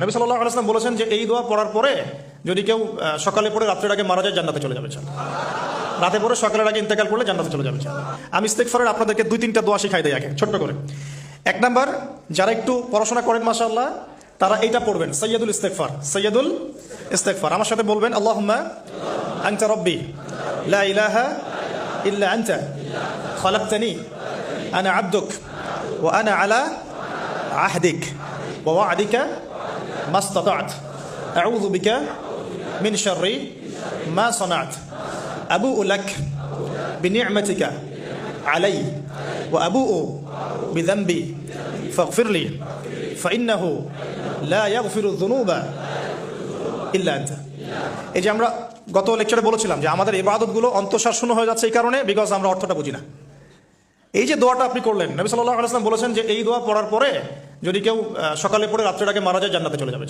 নবী সাল্লাল্লাহু আলাইহি ওয়াসাল্লাম বলেছেন যে এই দোয়া পড়ার পরে যদি কেউ সকালে পড়ে রাত্রের আগে মারা যায় জান্নাতে চলে যাবে। রাতে পড়ে সকালের আগে ইন্তেকাল করলে জান্নাতে চলে যাবে। আমি ইস্তেগফারের আপনাদেরকে 2-3টা দোয়া শিখাই দেই আগে ছোট্ট করে। এক নাম্বার, যারা একটু পড়াশোনা করেন মাশাআল্লাহ তারা এইটা পড়বেন, সাইয়্যিদুল ইস্তেগফার। সাইয়্যিদুল ইস্তেগফার আমার সাথে বলবেন, আল্লাহুম্মা আনতা রাব্বি লা ইলাহা ইল্লা আনতা খালাকতানি আনা আবদুক ওয়া আনা আলা আহদিক ওয়া ওয়া'দিকা মাস্তাতা'ত আউযু বিকা মিন শাররি মা সানা'ত আবুউ লাক বিনি'মাতিকা আলাইয়া ওয়া আবুউ বিযানবি ফাগফিরলি ফাইন্নাহু লা ইয়াগফিরু যুনুবা ইল্লা আনতা। এই যে আমরা গত লেকচারে বলেছিলাম যে আমাদের ইবাদতগুলো অন্তঃসার শূন্য হয়ে যাচ্ছে এই কারণে, বিকজ আমরা অর্থটা বুঝি না। এই যে দোয়াটা আপনি করলেন, নবী সাল্লাল্লাহু আলাইহি ওয়াসাল্লাম বলেছেন যে এই দোয়া পড়ার পরে যদি কেউ সকালে পড়ে রাত্রের আগে মারা যায় জান্নাতে চলে যাবে।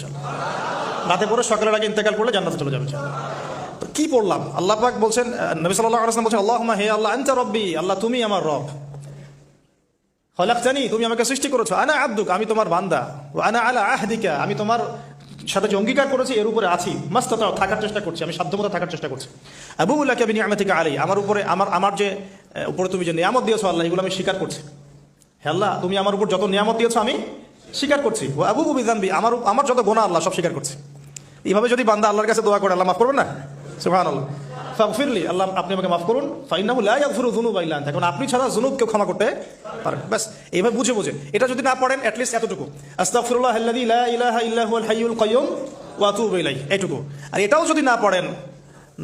রাতে পড়ে সকালের আগে ইন্তেকাল করলে জান্নাতে চলে যাবে। তো কি পড়লাম? আল্লাহ পাক বলছেন, নবী সাল্লাল্লাহু আলাইহি ওয়াসাল্লাম বলছেন, আল্লাহুম্মা হে আল্লাহ আনতা রাব্বি, আল্লাহ তুমি আমার রব, খালাকতানি তুমি আমাকে সৃষ্টি করেছো, আনা আবদুক আমি তোমার বান্দা, ওয়া আনা আলা আহদিকা আমি তোমার সাথে যে অঙ্গীকার করেছি এর উপরে আছি, মাস্তাতা'তু থাকার চেষ্টা করছি, আমি সাধ্যমতো থাকার চেষ্টা করছি, আবুউ লাকা বিনি'মাতিকা আলাইয়া আমার উপরে আমার যে উপরে তুমি যে নিয়ামত দিয়েছো আল্লাহ এগুলো আমি স্বীকার করছি। হে আল্লাহ তুমি আমার উপর যত নিয়ামত দিয়েছো আমি স্বীকার করছি, ওয়া আবুউ বিযানবি আমার যত গুনাহ আল্লাহ সব স্বীকার করছি। এইভাবে যদি বান্দা আল্লাহর কাছে দোয়া করে আল্লাহ মাফ করবেন না? সুবহানাল্লাহ। ফাগফিরলি আল্লাহ আপনি আমাকে মাফ করুন, ফাইন্নাহু লা ইয়াগফিরু যুনুবা ইল্লা আনতা কারণ আপনি ছাড়া যুনুব কেউ ক্ষমা করতে পারেন। ব্যাস এইভাবে বুঝে বুঝে এটা যদি না পড়েন অ্যাটলিস্ট এতটুকু, আস্তাগফিরুল্লাহাল্লাযী লা ইলাহা ইল্লা হুয়াল হাইয়ুল কাইয়্যুম ওয়া আতুবু ইলাইহি, এইটুকু। আর এটাও যদি না পড়েন,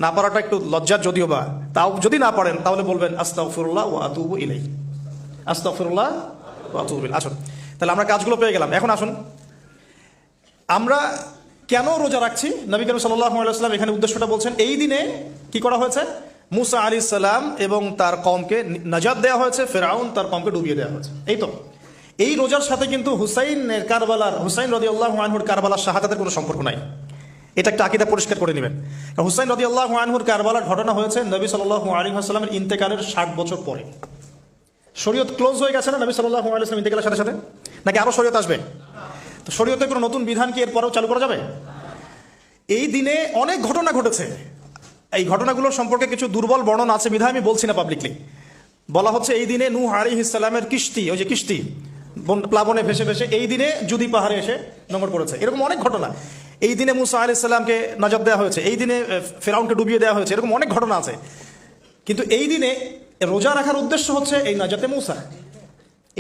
না পড়াটা একটু লজ্জার যদিও বা, তাও যদি না পড়েন তাহলে বলবেন আস্তাগফিরুল্লাহ ওয়া আতুবু ইলাইহি, আস্তাগফিরুল্লাহ ওয়া আতুবু ইলাইহি। আসুন তাহলে আমরা কাজগুলো পেয়ে গেলাম। এখন আসুন আমরা কেন রোজা রাখছি? নবী করিম সাল্লাল্লাহু আলাইহি ওয়াসাল্লাম এখানে উদ্দেশ্যটা বলছেন। এই দিনে কি করা হয়েছে? মুসা আলাইহিস সালাম এবং তার কওমকে নাজাত দেওয়া হয়েছে, ফিরআউন তার কওমকে ডুবিয়ে দেওয়া হয়েছে। এই তো এই রোজার সাথে কিন্তু হুসাইন রাদিয়াল্লাহু আনহুর কারবালার শাহাদাতের কোনো সম্পর্ক নাই। এটা একটা আকীদা পরিষ্কার করে নেবেন। হুসাইন রাদিয়াল্লাহু আনহুর কারবালার ঘটনা হয়েছে নবী সাল্লাল্লাহু আলাইহি ওয়াসাল্লামের ইন্তেকালের 60 বছর পরে। শরীয়ত ক্লোজ হয়ে গেছে না নবী সাল্লাল্লাহু আলাইহি ওয়াসাল্লাম ইন্তেকালের সাথে সাথে, নাকি আরো শরীয়ত আসবে? তো শরীয়তে কোনো নতুন বিধান কি এরপরেও চালু করা যাবে? এই দিনে অনেক ঘটনা ঘটেছে। এই ঘটনাগুলোর সম্পর্কে কিছু দুর্বল বর্ণনা আছে বিধায় আমি বলছি না পাবলিকলি। বলা হচ্ছে এই দিনে নূহ আলাইহিস সালামের কিস্তি, ওই যে কিস্তি প্লাবনে ভেসে ভেসে এই দিনে জুদি পাহাড়ে এসে নোঙর পড়েছে। এরকম অনেক ঘটনা। এই দিনে মুসা আলাইহিস সালামকে নাজাত দেওয়া হয়েছে, এই দিনে ফিরআউনকে ডুবিয়ে দেওয়া হয়েছে, এরকম অনেক ঘটনা আছে। কিন্তু এই দিনে রোজা রাখার উদ্দেশ্য হচ্ছে এই নাজাতে মুসা।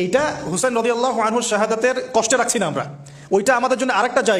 এইটা হুসাইন রাদিয়াল্লাহু আনহুর শাহাদাতের কষ্টে রাখছি না আমরা, ওইটা আমাদের জন্য আরেকটা জায়গা।